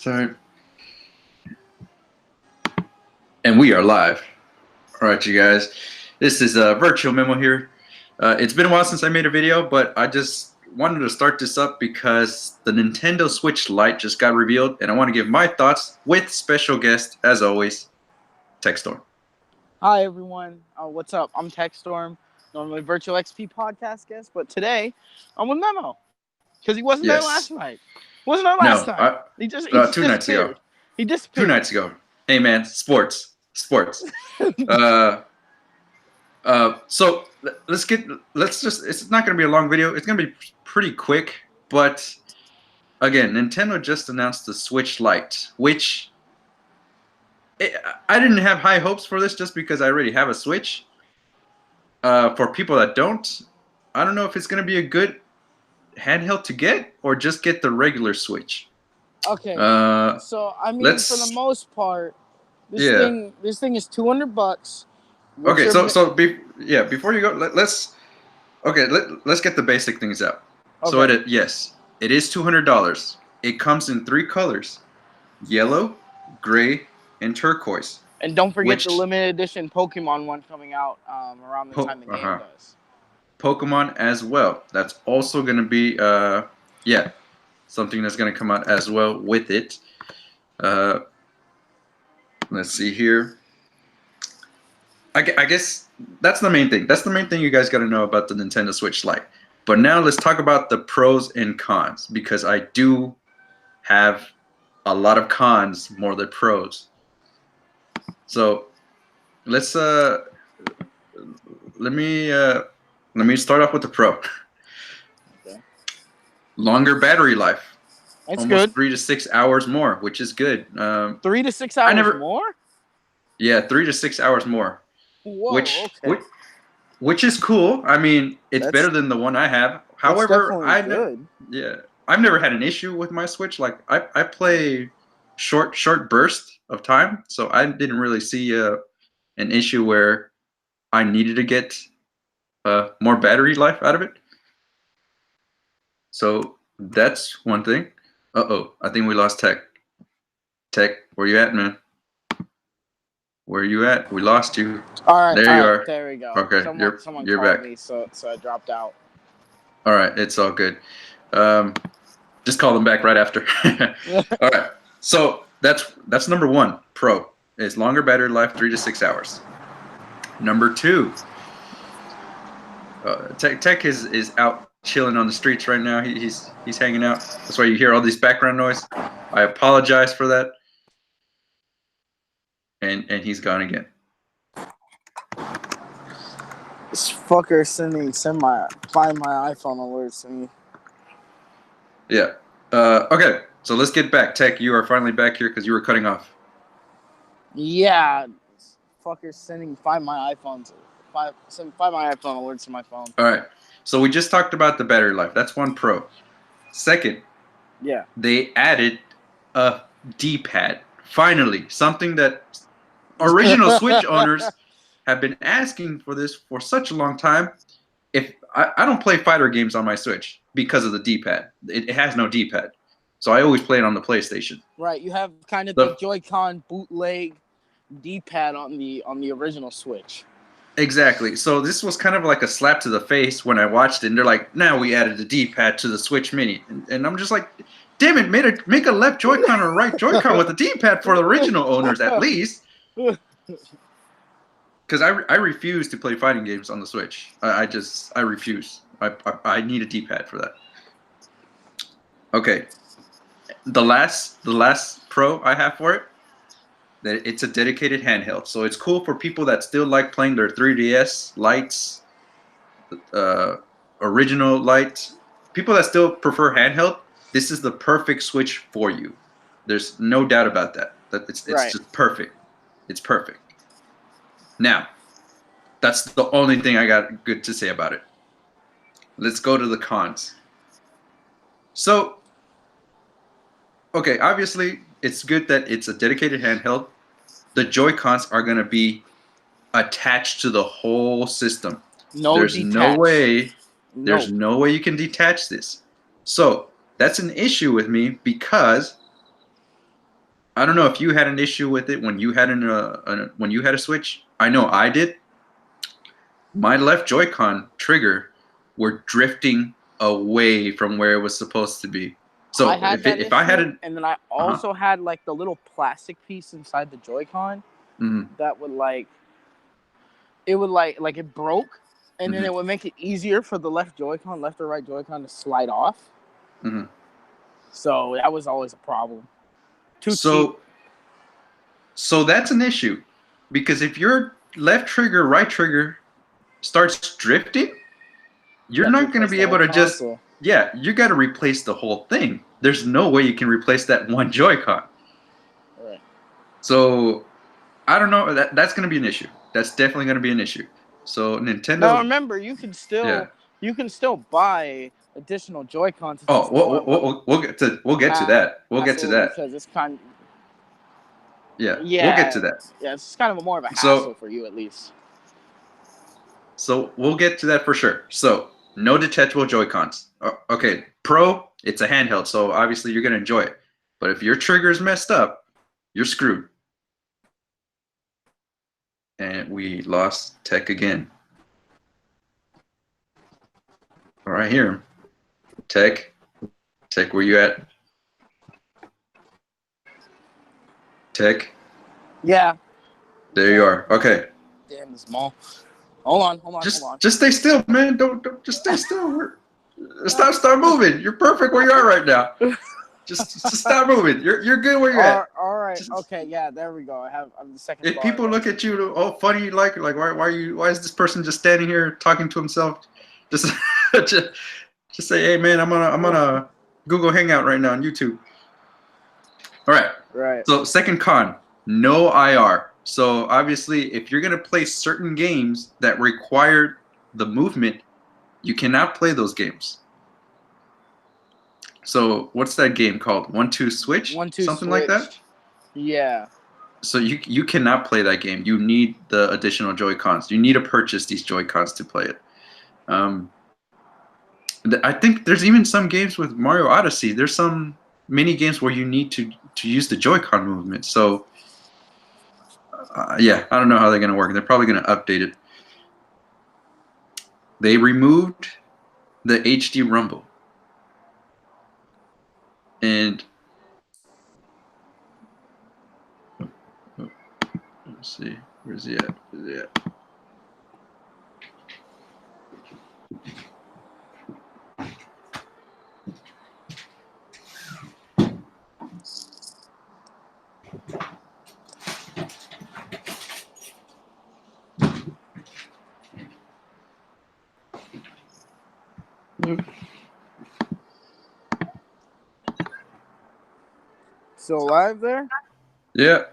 Start. And we are live. All right, you guys. This is a virtual memo here. It's been a while since I made a video, but I just wanted to start this up because the Nintendo Switch Lite just got revealed, and I want to give my thoughts with special guest, as always, Tekstorm. Hi, everyone. What's up? I'm Tekstorm, normally Virtual XP podcast guest, but today I'm with Memo because he wasn't there last night. Wasn't there last night? He just 2 nights ago. He disappeared. 2 nights ago. Hey, man, sports. So it's not going to be a long video. It's going to be pretty quick, but again, Nintendo just announced the Switch Lite, which I didn't have high hopes for this just because I already have a Switch. For people that don't, I don't know if it's going to be a good handheld to get or just get the regular Switch. Okay. So I mean, for the most part, this thing is $200. Okay, before you go, let's get the basic things out. Okay. So it is $200. It comes in 3 colors: yellow, gray, and turquoise. And don't forget the limited edition Pokemon one coming out around the time the game does. Pokemon as well. That's also going to be something that's going to come out as well with it. Let's see here. I guess that's the main thing. That's the main thing you guys got to know about the Nintendo Switch Lite. But now let's talk about the pros and cons, because I do have a lot of cons more than pros. So let's let me start off with the pro. Okay. Longer battery life. That's almost good. 3 to 6 hours more, which is good. 3 to 6 hours more? Yeah, 3 to 6 hours more. Whoa, which is cool. I mean, it's better than the one I have. However, I've never had an issue with my Switch. Like I play short burst of time, so I didn't really see an issue where I needed to get more battery life out of it. So that's one thing. I think we lost Tech. Tech, where you at, man? Where you at? We lost you. All right, there you are. There we go. Okay, someone you're called back. Me, so I dropped out. All right, it's all good. Just call them back right after. All right, so that's number 1. Pro is longer battery life, 3 to 6 hours. Number 2, Tech is out chilling on the streets right now. He's hanging out. That's why you hear all this background noise. I apologize for that. And he's gone again. This fucker find my iPhone alerts to me. Yeah. Okay. So let's get back. Tech, you are finally back here because you were cutting off. Yeah. This fucker's find my iPhone alerts to my phone. All right. So we just talked about the battery life. That's one pro. Second, they added a D-pad. Finally, something that original Switch owners have been asking for this for such a long time. If I don't play fighter games on my Switch because of the D-pad. It has no D-pad. So I always play it on the PlayStation. Right, you have kind of the Joy-Con bootleg D-pad on the original Switch. Exactly. So this was kind of like a slap to the face when I watched it, and they're like, now we added the D-pad to the Switch Mini. And I'm just like, damn it, make a left Joy-Con or right Joy-Con with the D-pad for the original owners at least. Because I refuse to play fighting games on the Switch. I refuse. I need a D-pad for that. Okay. The last pro I have for it, that it's a dedicated handheld. So it's cool for people that still like playing their 3DS Lites, original Lite. People that still prefer handheld, this is the perfect Switch for you. There's no doubt about that. It's just perfect. It's perfect. Now, that's the only thing I got good to say about it. Let's go to the cons. So, okay, obviously, it's good that it's a dedicated handheld. The Joy-Cons are going to be attached to the whole system. There's no way you can detach this. So, that's an issue with me because I don't know if you had an issue with it when you had when you had a Switch. I know I did. My left Joy-Con trigger were drifting away from where it was supposed to be. So I had if I had it, and then I also had like the little plastic piece inside the Joy-Con that would like it broke, and then it would make it easier for the left or right Joy-Con to slide off. So that was always a problem. Too cheap. So that's an issue, because if your left trigger, right trigger starts drifting, you're not going to be able to just you got to replace the whole thing. There's no way you can replace that one Joy-Con. Right. So I don't know. That's going to be an issue. That's definitely going to be an issue. So Nintendo. Now remember, you can still buy additional Joy-Cons. We'll get to that. We'll get to that because it's kind. Yeah, we'll get to that. Yeah, it's kind of more of a hassle for you at least. So we'll get to that for sure. So no detachable Joy-Cons. Okay, Pro, it's a handheld, so obviously you're gonna enjoy it. But if your trigger's messed up, you're screwed. And we lost Tech again. All right, here. Tech, where you at? Tech? Yeah. There you are. Okay. Damn, this mall. Hold on. Just stay still, man. Don't just stay still. Stop moving. You're perfect where you are right now. Just stop moving. You're good where you're at. All right. Okay. Yeah. There we go. I'm the second. If people look at you, oh, funny, like why is this person just standing here talking to himself? Just say, hey, man, I'm on a Google Hangout right now on YouTube. All right. Right. So second con, no IR. So obviously, if you're gonna play certain games that require the movement, you cannot play those games. So what's that game called? 1-2 Switch? 1-2 Something like that? Yeah. So you cannot play that game. You need the additional Joy-Cons. You need to purchase these Joy-Cons to play it. I think there's even some games with Mario Odyssey. There's some mini games where you need to use the Joy-Con movement. So yeah, I don't know how they're going to work. They're probably going to update it. They removed the HD rumble. And let's see, where's he at? Still live there? Yeah.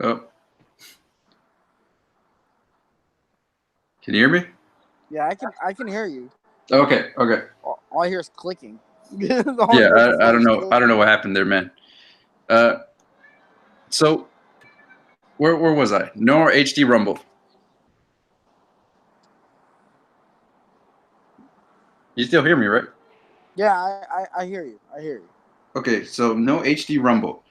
Oh. Can you hear me? Yeah, I can hear you. Okay. All I hear is clicking. Yeah, I don't know. I don't know what happened there, man. So where was I? No more HD rumble. You still hear me, right? Yeah, I hear you. Okay, so no HD rumble.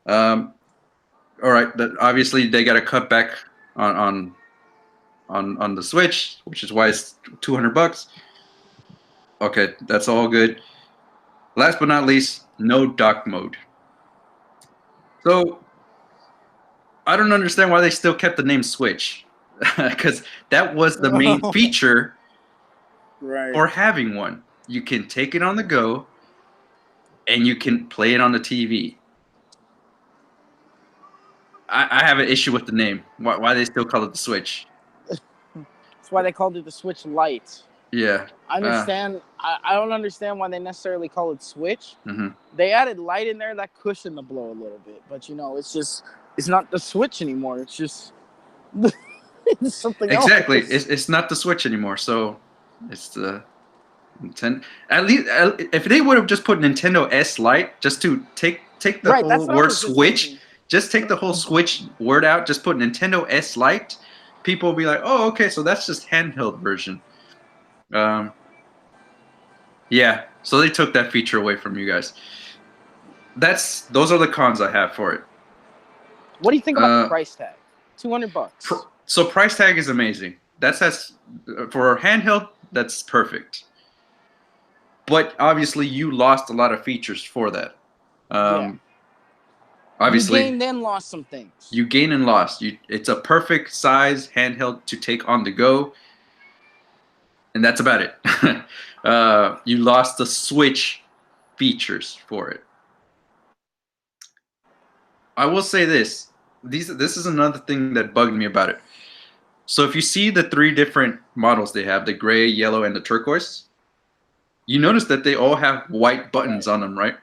All right, obviously they got to cut back on the Switch, which is why it's $200. Okay, that's all good. Last but not least, no dock mode. So I don't understand why they still kept the name Switch, because that was the main feature for having one. You can take it on the go, and you can play it on the TV. I have an issue with the name. Why they still call it the Switch? That's why they called it the Switch Lite. Yeah. I understand. I don't understand why they necessarily call it Switch. Mm-hmm. They added Lite in there that cushioned the blow a little bit, but it's not the Switch anymore. It's just it's something else. Exactly. It's not the Switch anymore. So it's the Nintendo. At least if they would have just put Nintendo S Lite, just to take the whole word Switch, just take the whole Switch word out, just put Nintendo S Lite, people will be like, oh, okay, so that's just handheld version. Yeah, so they took that feature away from you guys. Those are the cons I have for it. What do you think about the price tag? $200. So price tag is amazing. That's for handheld. That's perfect. But obviously, you lost a lot of features for that. Yeah. Obviously, you gained and lost some things. You gain and lost. It's a perfect size handheld to take on the go, and that's about it. You lost the Switch features for it. I will say this. This is another thing that bugged me about it. So if you see the 3 different models they have, the gray, yellow, and the turquoise, you notice that they all have white buttons on them, right?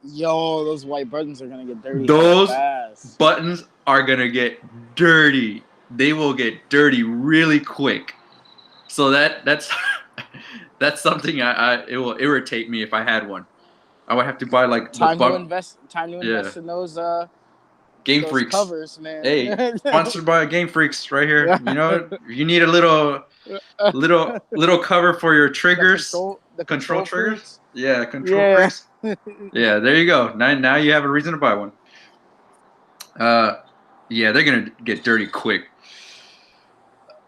Yo, those white buttons are going to get dirty. Those fast. buttons are going to get dirty. They will get dirty really quick. So that's that's something it will irritate me if I had one. I would have to buy like time to invest in those Game those Freaks covers, man. Hey, sponsored by Game Freaks right here. You know, you need a little cover for your triggers, the control triggers. Freaks. Yeah, control freaks. Yeah, there you go. Now you have a reason to buy one. Yeah, they're gonna get dirty quick.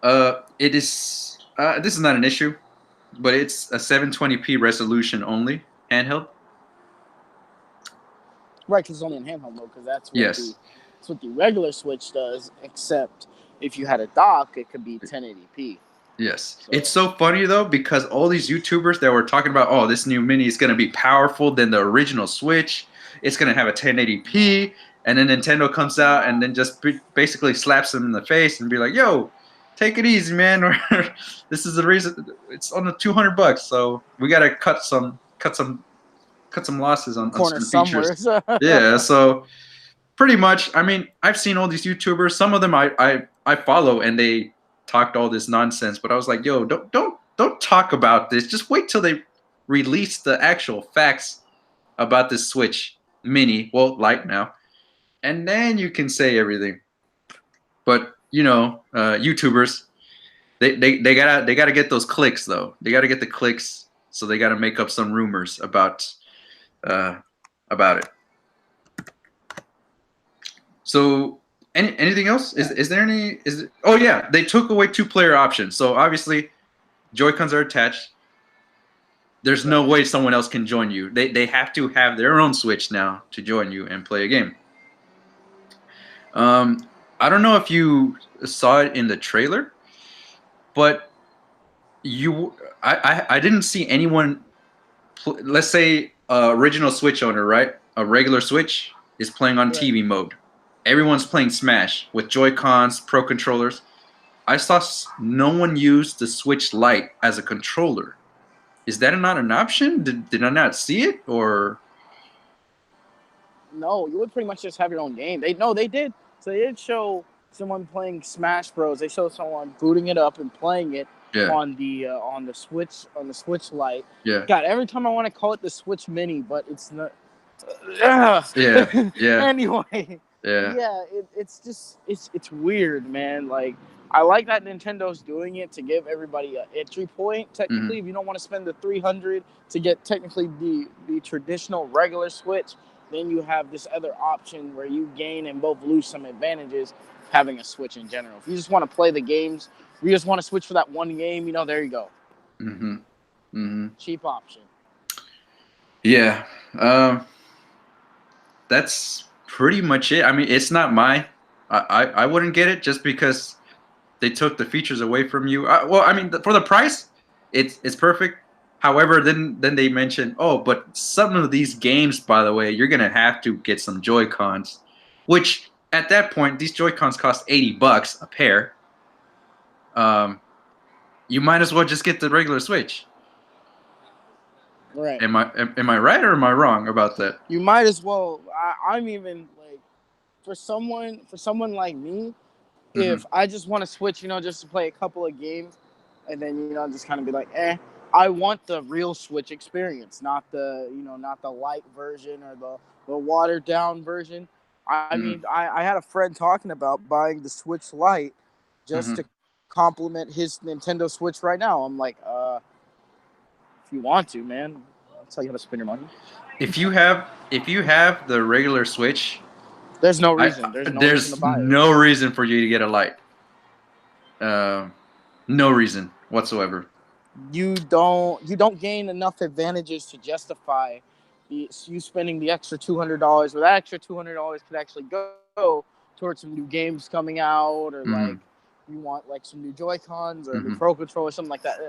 It is. This is not an issue, but it's a 720p resolution only handheld. Right, because it's only in handheld mode. Because that's what the regular Switch does. Except if you had a dock, it could be 1080p. Yes. So. It's so funny, though, because all these YouTubers that were talking about, oh, this new Mini is going to be powerful than the original Switch. It's going to have a 1080p. And then Nintendo comes out and then just basically slaps them in the face and be like, yo, take it easy, man. This is the reason. It's on the $200. So we got to cut some losses on some features. Yeah, so pretty much, I mean, I've seen all these YouTubers. Some of them I follow and they talked all this nonsense, but I was like, yo, don't talk about this. Just wait till they release the actual facts about this Switch Mini, well, Lite now, and then you can say everything. But you know, YouTubers, they gotta get those clicks though. They gotta get the clicks, so they gotta make up some rumors about it. So anything else? Is there any? Oh yeah, they took away 2-player options. So obviously, Joy-Cons are attached. There's no way someone else can join you. They have to have their own Switch now to join you and play a game. I don't know if you saw it in the trailer, but I didn't see anyone. Let's say original Switch owner, right? A regular Switch is playing on TV mode. Everyone's playing Smash with Joy-Cons, Pro controllers. I saw no one use the Switch Lite as a controller. Is that not an option? Did I not see it, or? No, you would pretty much just have your own game. They did. So they did show someone playing Smash Bros. They showed someone booting it up and playing it on the Switch Lite. Yeah. God, every time I want to call it the Switch Mini, but it's not. Yeah. Anyway. Yeah, it's just it's weird, man. Like, I like that Nintendo's doing it to give everybody an entry point. Technically, if you don't want to spend the $300 to get technically the traditional regular Switch, then you have this other option where you gain and both lose some advantages having a Switch in general. If you just want to play the games, if you just want to switch for that one game, there you go. Cheap option. Yeah. That's pretty much it. I mean, it's not I wouldn't get it just because they took the features away from you. Well, I mean, for the price, it's perfect. However, then they mentioned, but some of these games, by the way, you're gonna have to get some Joy-Cons, which at that point, these Joy-Cons cost $80 a pair. You might as well just get the regular Switch. Right. Am I right or am I wrong about that? You might as well. I'm even like, for someone like me, if I just want to switch, just to play a couple of games, and then just kind of be like, I want the real Switch experience, not the light version or the watered down version. I mean, I had a friend talking about buying the Switch Lite just to compliment his Nintendo Switch right now. I'm like, if you want to, man, I'll tell you how to spend your money. If you have the regular Switch, there's no reason. There's no reason to there's buy it. no reason for you to get a Lite. No reason whatsoever. You don't gain enough advantages to justify you spending the extra $200. Where that extra $200 could actually go towards some new games coming out, or like you want like some new Joy-Cons or a new Pro Controller, something like that.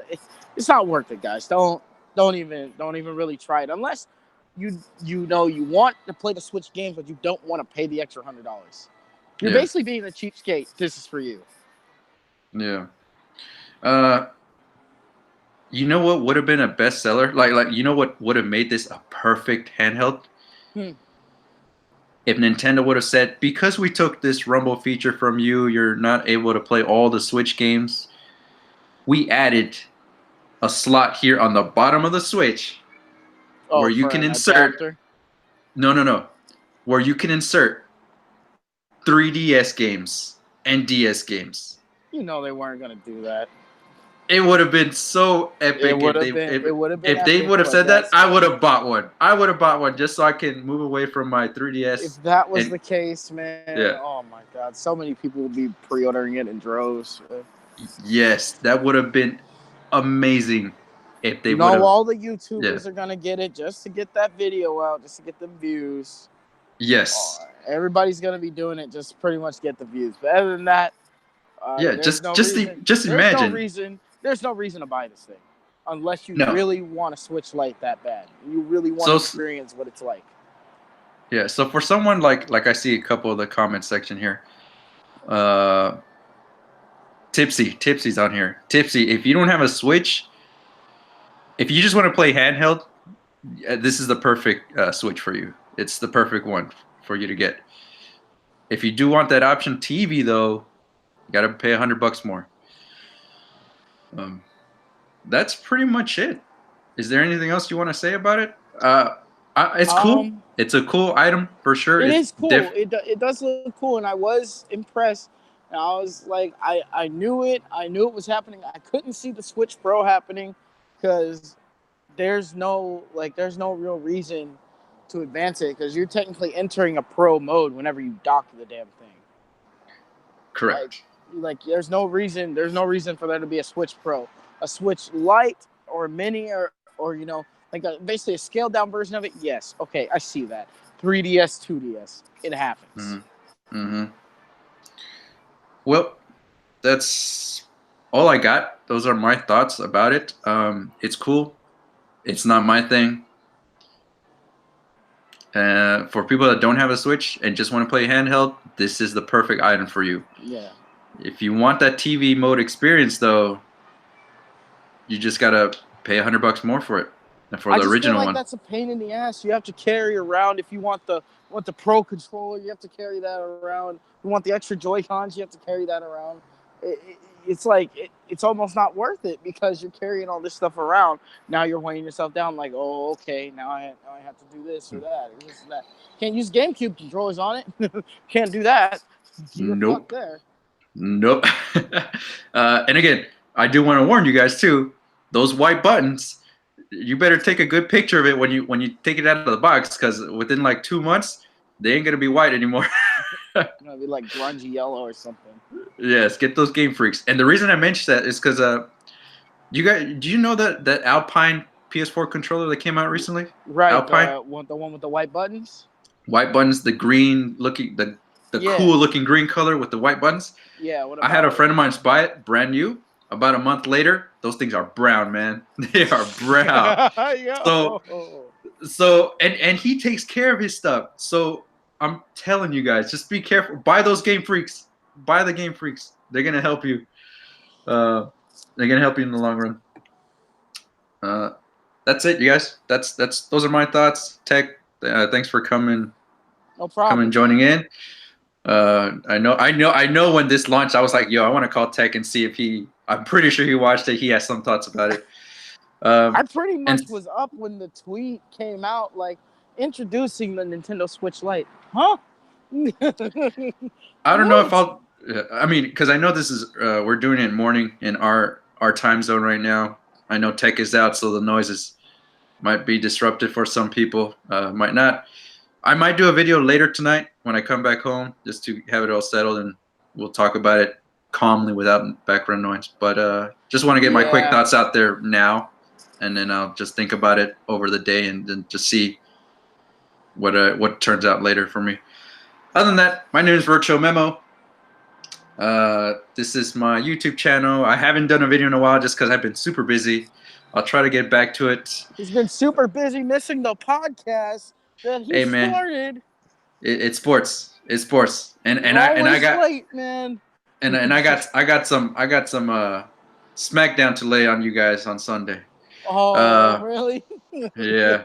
It's not worth it, guys. Don't even really try it unless you want to play the Switch games, but you don't want to pay the extra $100. You're basically being a cheapskate. This is for you. Yeah. You know what would have been a bestseller? Like you know what would have made this a perfect handheld? If Nintendo would have said, because we took this Rumble feature from you, you're not able to play all the Switch games. We added a slot here on the bottom of the Switch where you can insert adapter? No. Where you can insert 3DS games and DS games. You know they weren't gonna do that. It would have been so epic if they would have said that. I would have bought one. I would have bought one just so I can move away from my 3DS. If that was the case, man, oh my God, so many people would be pre-ordering it in droves. Yes, that would have been amazing if they would have. All the YouTubers are gonna get it just to get that video out, just to get them views. Yes. Everybody's gonna be doing it just pretty much get the views. But other than that, just imagine. There's no reason to buy this thing unless you really want to Switch Lite that bad. You really want to experience what it's like. Yeah. So for someone like I see a couple of the comment section here. Tipsy's on here. Tipsy, if you don't have a Switch, if you just want to play handheld, this is the perfect Switch for you. It's the perfect one for you to get. If you do want that option TV though, you got to pay $100 more. That's pretty much it. Is there anything else you want to say about it? It's cool. It's a cool item for sure. It is cool. It does look cool, and I was impressed. And I was like, I knew it. I knew it was happening. I couldn't see the Switch Pro happening because there's no real reason to advance it because you're technically entering a Pro mode whenever you dock the damn thing. Correct. Like there's no reason for there to be a Switch Pro. A Switch Lite or Mini or basically a scaled down version of it. Yes, okay, I see that. 3DS, 2DS, it happens. Well, that's all I got. Those are my thoughts about it. It's cool. It's not my thing. For people that don't have a Switch and just want to play handheld, this is the perfect item for you. Yeah. If you want that TV mode experience, though, you just gotta pay $100 more for it. And for the original one, that's a pain in the ass. You have to carry around. If you want the Pro controller, you have to carry that around. If you want the extra Joy-Cons, you have to carry that around. It's like it's almost not worth it because you're carrying all this stuff around. Now you're weighing yourself down. Like, oh, okay, now I have to do this or that or this or that. Can't use GameCube controllers on it. Can't do that. Nope. Nope. And again, I do want to warn you guys too. Those white buttons, you better take a good picture of it when you take it out of the box, because within like 2 months, they ain't gonna be white anymore. It's gonna be like grungy yellow or something. Yes, get those Game Freaks. And the reason I mentioned that is because you guys, do you know that Alpine PS4 controller that came out recently? Right, Alpine, the one with the white buttons. White buttons, the green looking, the cool looking green color with the white buttons. Yeah. I had a friend of mine buy it, brand new. About a month later, those things are brown, man. They are brown. So and he takes care of his stuff. So I'm telling you guys, just be careful. Buy those Game Freaks. Buy the Game Freaks. They're gonna help you. They're gonna help you in the long run. That's it, you guys. Those are my thoughts. Tech, thanks for coming. No problem. Coming, joining in. I know. When this launched, I was like, "Yo, I want to call Tech and see if he." I'm pretty sure he watched it. He has some thoughts about it. I pretty much was up when the tweet came out, like introducing the Nintendo Switch Lite. Huh? I don't know if I'll. I mean, because I know this is we're doing it morning in our time zone right now. I know tech is out, so the noises might be disruptive for some people. Might not. I might do a video later tonight when I come back home, just to have it all settled, and we'll talk about it calmly without background noise. But just want to get my quick thoughts out there now, and then I'll just think about it over the day, and then just see what turns out later for me. Other than that, my name is Virtual Memo. This is my YouTube channel. I haven't done a video in a while just because I've been super busy. I'll try to get back to it. He's been super busy missing the podcast that he started. It's sports. It's sports. And I got late, man. And I got some SmackDown to lay on you guys on Sunday. Oh, really? Yeah.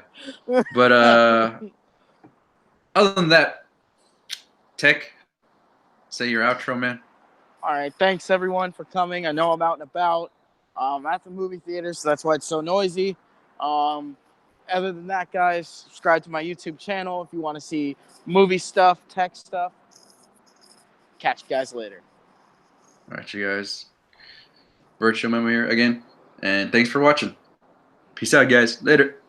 But other than that, Tech, say your outro, man. All right, thanks everyone for coming. I know I'm out and about. At the movie theater, so that's why it's so noisy. Other than that, guys, subscribe to my YouTube channel if you want to see movie stuff, tech stuff. Catch you guys later. All right, you guys. Virtual Memo here again, and thanks for watching. Peace out, guys. Later.